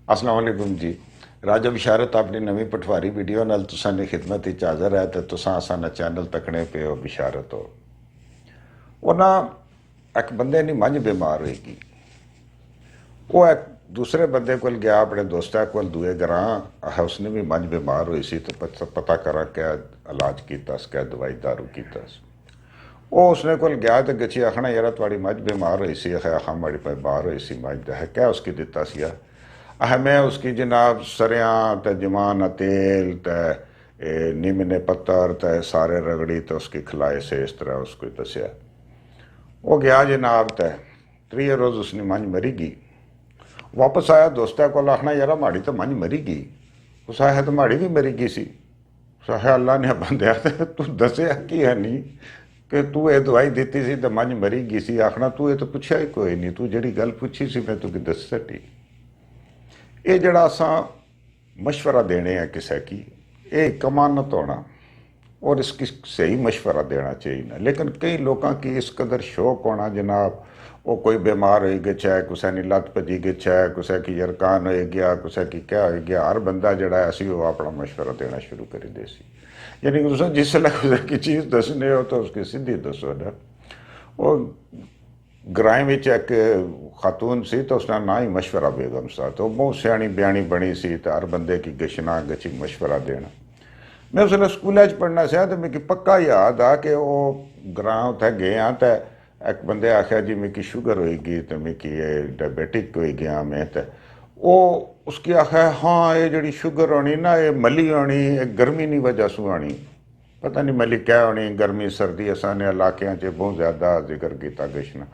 अस्सलाम वालेकुम जी। राजा बिशारत अपनी नवी पटवारी वीडियो नाल तुसां दी खिदमत विच हाज़र है। तो तुसां असां चैनल तकने पे हो बिशारत हो। वो ना एक बंदे दी मंझ बीमार होएगी। वो एक दूसरे बंदे कोल गया, अपने दोस्ता कोल दूए ग्रां है, उसने भी मंझ बीमार हुई सी। तो पता करा क्या इलाज कीता, क्या दवाई दारू कीता। वो उसने कोल गया तो गच्छी आखना यार थोड़ी मझ बीमार हुई सी है, हाँ माड़ी बीमार हुई सी मझ है क्या उसकी दिता सी। मैं उसकी जनाब सरियां ते जवान तेल ते नीम ने पत्तर ते सारे रगड़ी तो उसकी खिलाए से इस तरह उसको दसिया। वो गया जनाब ते त्रीए रोज उसने मंझ मरी गई। वापस आया दोस्ता को आखना यार माड़ी तो मंझ मरी गई। उस आया तो माड़ी भी मरी गई सी। है अल्लाह ने बंदया तू दसिया की है नहीं कि तू ये दवाई दी सी तो मंझ मरी गई सी। आखना तू ये तो पूछा ही कोई नहीं, तू जी गल पूछी सी मैं तुकी दस सटी। ये जड़ा असा मशवरा देने हैं किसी की, ये कमानत होना और इसकी सही मशवरा देना चाहिए ना। लेकिन कई लोगों की इस कदर शौक होना जनाब, वो कोई बीमार हो गया, कुछ की लत्त भजी गया, कुछ की यरकान हो गया, कुछ की क्या हो गया, हर बंदा जड़ा असी वो अपना मशवरा देना शुरू कर दे सी। यानी कि तुम जिसले कुछ की चीज़ दसने हो तो उसकी सीधी दसो ना। वो ग्राएं में एक खातून सी तो उसका ना ही मशवरा बेगम सा, तो बहुत सियाणी बयानी बनी सी। तो हर बंदे की गशना गची मशवरा देना। मैं उसने स्कूल पढ़ना सा तो मिगी पक्का याद आ कि वो ग्रां उत्थे गए हाँ तो एक बंदे आख्या जी मिगी शुगर होएगी तो मिगी ये डायबिटिक हो गया मैं। तो वो उसकी आख्या हाँ ये जी शुगर होनी ना ये मली होनी, ये गर्मी की वजह से आनी। पता नहीं मली क्या होनी, गर्मी सर्दी असाने इलाकों च बहुत ज़्यादा जिक्र किया गशना।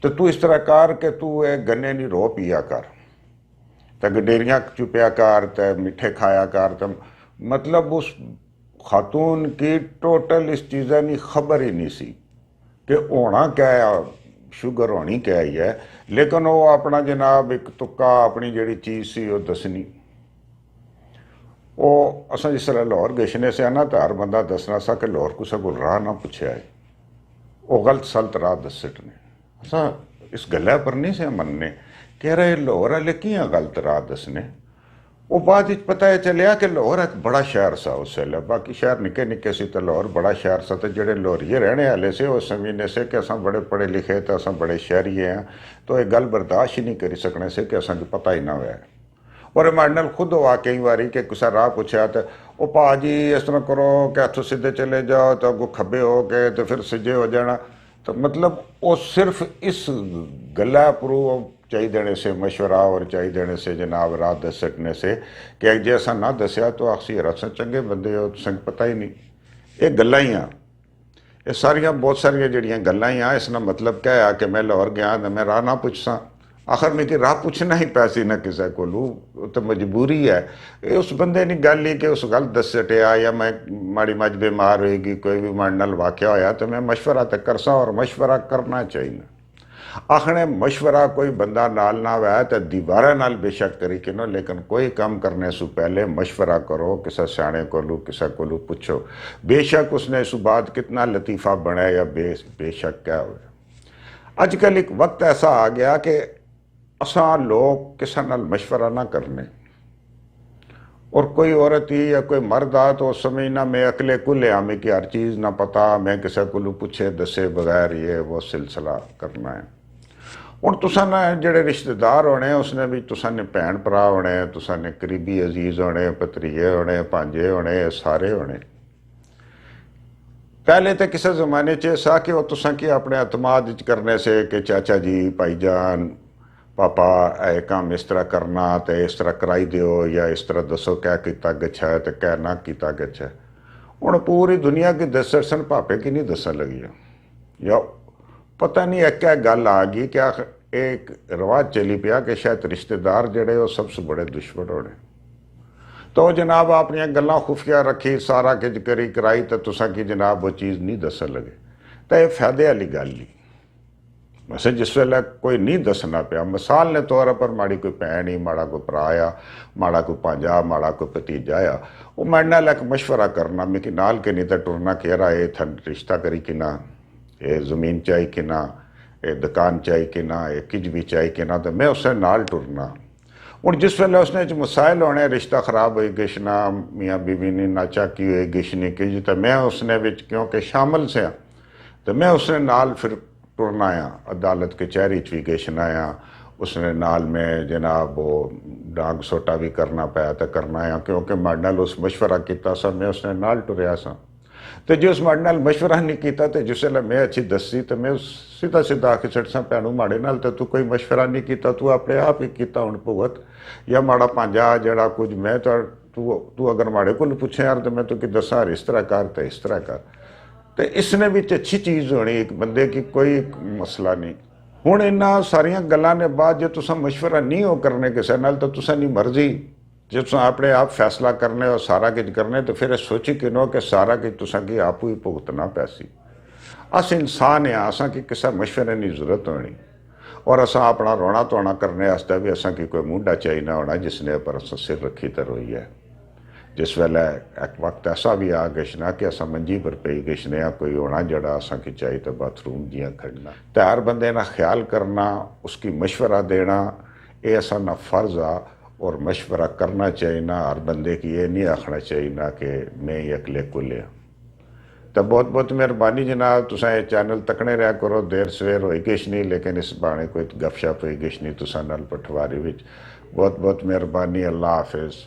तो तू इस तरह कर के तू ये गन्ने नी रो पिया कर, तो गडेरियाँ चुपया कर, तो मिठे खाया कर। तो मतलब उस खातून की टोटल इस चीज़ा की खबर ही नहीं सी कि होना क्या है, शुगर होनी क्या ही है। लेकिन वो अपना जनाब एक तुक्का अपनी जड़ी चीज़ सी वो दसनी। वो असा जिसले लाहौर गशने से आना तो हर बंदा दसना सा कि लाहौर कुछ को राह ना पूछा है, वो गलत सलत राह दस सटने। असा इस गल्ला पर नहीं से मनने कह रहे लाहौर आले कियां गलत राह दसने। वो बाद पता है चलिया कि लाहौर एक बड़ा शहर सा उस वेले, बाकी शहर निके निके सी, तो लाहौर बड़ा शहर सा। तो जेडे लाहौरिये रहने वाले से वो समझने से कि असा बड़े पढ़े लिखे तो असा बड़े शहरी हैं, तो ये गल बर्दाश्त ही नहीं करी सकने से कि असा पता ही ना हुआ। और माड़े नाल खुद हुआ कई बारी कि कुछ राह पूछा तो वो भाजी इस तरह करो कि हथों सीधे चले जाओ तो अगो खब्बे हो के तो फिर सज्जे हो जाना। तो मतलब वो सिर्फ इस गला पर चाही देने से मशवरा और चाही देने से जनाब राह दस सकने से कि जे असा ना दसिया तो आखसी रस चंगे बंदे हो, तुसें पता ही नहीं। ये गल्लां ही आ, ये सारिया बहुत सारिया जड़ियाँ गल्लां ही आ। इसका मतलब क्या है कि मैं लाहौर गया तो मैं राह ना पूछसा, आखिर मेरी राह पूछना ही पैसी ना किसी को, तो मजबूरी है। ये उस बंदे ने गल ही कि उस गल दस सटिया या मैं माड़ी मज बीमार होएगी, कोई भी माड़े नाल वाक़या होया तो मैं मशवरा तो करसा, और मशवरा करना चाहिए। आखने मशवरा कोई बंदा नाल ना वै तो दीवारा नाल बेशक करी कि नो, लेकिन कोई काम करने से पहले मशवरा करो, किसी सियाणे को किसी को पूछो। बेशक उसने इस बात कितना लतीफ़ा बना या बेशक क्या हो। अजकल एक वक्त ऐसा आ गया कि असा लोग किसी नाल मशवरा ना करने, और कोई औरत ही या कोई मर्द आ तो समझना मैं अकले कुल आमी की हर चीज़ ना पता, मैं किसी को पूछे दसे बगैर ये वो सिलसिला करना है। हूँ तुसा ने जेडे रिश्तेदार होने उसने भी तुसा ने भैन भरा होने, तुसा ने करीबी अजीज होने, भतरीए होने, भांजे होने, सारे होने। पहले तो किसी जमाने च सा कि वो तुसा की अपने अतमाद करने से कि चाचा जी भाईजान पापा ए काम इस तरह करना तो इस तरह कराई दियो, या इस तरह दसो क्या किता गच्छा है तो क्या ना किता गच्छा है। हूँ पूरी दुनिया की दस सन भापे की नहीं दसन लगी, या पता नहीं एक क्या गल आ गई क्या एक रिवाज चली पिया कि शायद रिश्तेदार जड़े वो सबसे बड़े दुश्मन होने। तो जनाब अपनी गल्लां खुफिया रखी, सारा किज करी कराई तो तुसा की जनाब वो चीज़ नहीं दसन लगे। तो यह फायदे वाली गल ही। वैसे जिस वेले कोई नहीं दसना पिया, मिसाल ने तौर पर माड़ी कोई भैन ही, माड़ा कोई भरा आ, माड़ा कोई भांजा, माड़ा कोई भतीजा आ, वो मेरे नाल एक मशवरा करना मिकी नाल के नहीं तो टुरना कह रहा है थन रिश्ता करी कि ना, ये ज़मीन चाहिए कि ना, ये दुकान चाहिए कि ना, ये किज भी चाहिए कि ना, तो मैं उससे नाल टुरना। ਹੁਣ ਜਿਸ ਵੇਲੇ ਉਸਨੇ ਚ ਮਸਾਇਲ ਹੋਣੇ, ਰਿਸ਼ਤਾ ਖਰਾਬ ਹੋਈ ਗਿਸ਼ਨਾ, ਮੀਆਂ ਬੀਵੀ ਨੇ ਨਾਚਾ ਕੀ ਹੋਏ ਗਿਸ਼ਨੀ ਕੀ, ਤਾਂ ਮੈਂ ਉਸਨੇ ਵਿੱਚ ਕਿਉਂਕਿ ਸ਼ਾਮਲ ਸਿਆ, तो मैं उसने नाल फिर टुरना आया, अदालत कचहरी च भी गिशना आया, उसने नाल में जनाब वो डांग सोटा भी करना पाया तो करना आया, क्योंकि माड़े नाल उस मशवरा किया सा, मैं उसने नाल टुरया सा। तो जो उस माड़े नाल मशवरा नहीं किया तो जिसले मैं अच्छी दसी तो मैं सीधा सीधा आके छड़ सा, भैनू माड़े नाल तो तू कोई मशवरा नहीं किया, तू अपने आप ही किया हुण भुगत, या माड़ा भांजा जड़ा कुछ मैं तो तू तू अगर माड़े को पूछे यार तो मैं तो कि दसा इस तरह कर तो इस तरह कर, तो इसने भी अच्छी चीज़ होनी एक बंदे की, कोई मसला नहीं। हुण इन्हां सारियां गल्लां ने बाद जो तुसां मशवरा नहीं हो करने किसी नाल तो तुसां दी मर्जी, जो तुसां अपने आप फैसला करने और सारा कुछ करने, तो फिर सोची किनो कि सारा कुछ तुसां की आप ही भुगतना पैसी। अस इंसान हैं, असां की किसी मशवरे की जरूरत होनी, और असां अपना रोना धोना करने वास्ते भी असां की कोई मूडा चाहिए होना जिसने पर असां सिर रखी तो रोई है। जिस वेले एक वक्त ऐसा भी आ गिशना कि असा मंजी पर पई गिशने, कोई होना जड़ा असा की चाहिए तो बाथरूम दियाँ खड़ना, तो हर बंदे ना ख्याल करना, उसकी मशवरा देना, ये असा ना फर्ज आ, और मशवरा करना चाहिए ना, हर बंदे की ये नहीं आखना चाहिए ना कि मैं ही अकले कुले। तो बहुत बहुत मेहरबानी जनाब, तुसा ये चैनल तकने रहा करो, देर सवेर होई किश नहीं, लेकिन इस बहाने कोई गपशप होई किश नहीं तुसा नाल पटवारी विच। बहुत बहुत मेहरबानी, अल्लाह हाफिज़।